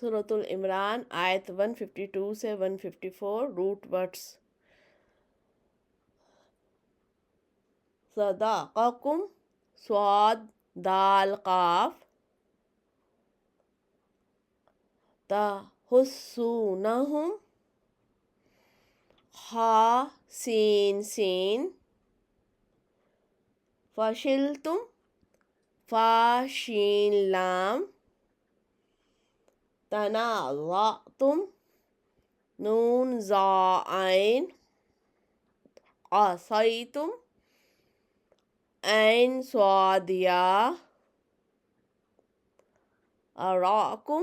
سورۃ العمران آیت 152 سے 154 روٹ ورڈس. صدقکم صاد دال قاف تحسونہم خا سین سین فشلتم فا شین لام تنازعتم نون زا عین عصیتم عین صاد یا اراکم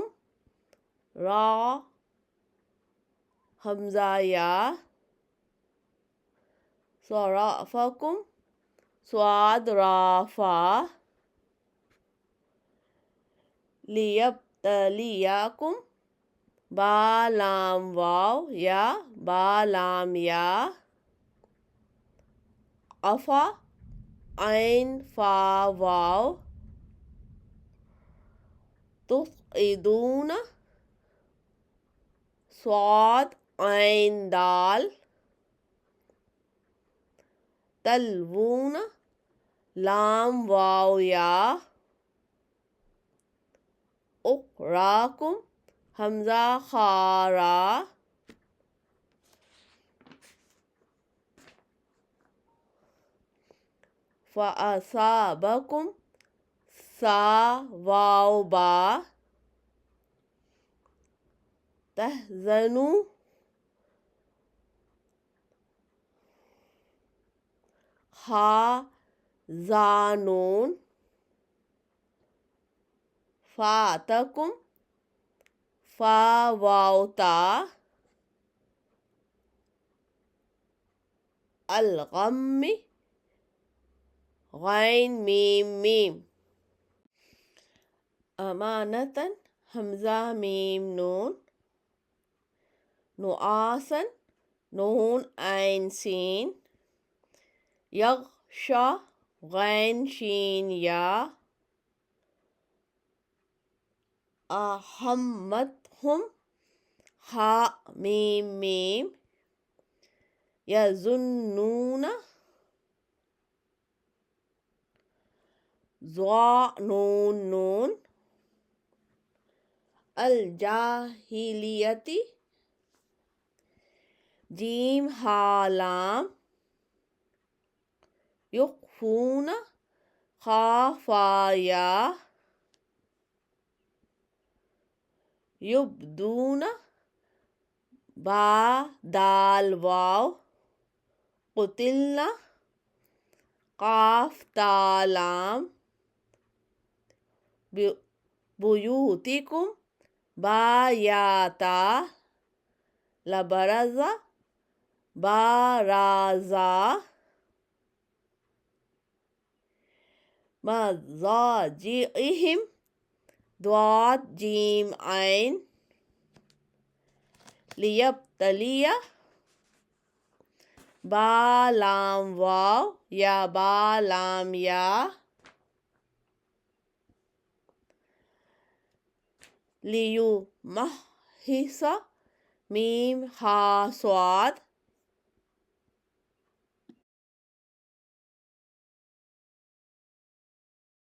را حمزہ یا صرفکم صاد را فا لیبتلیکم با لام واو یا با لام یا افا عین فا واو تفقدون صاد عین دال تلوون لام واو یا اخراکم حمزہ خارا فَأَصَابَكُمْ سا واو با تحزنوا خا زانون فاتکم فا واو تا الغم غین میم میم امانتاً حمزہ میم نون نعاساً نون عین سین یغشا غین شین یا احمتہم خا میم میم یظنون ضا نون نون الجاہلیتی جیم ہا لام یخفون خا فا یا یبدون با دال واو قتلنا قاف تا لام بیوتکم با یا تا لبرز بارازا مضاجعہم ضاد جیم عین لیبتلی با لام واو یا با لام یا لیمحص میم ہا صاد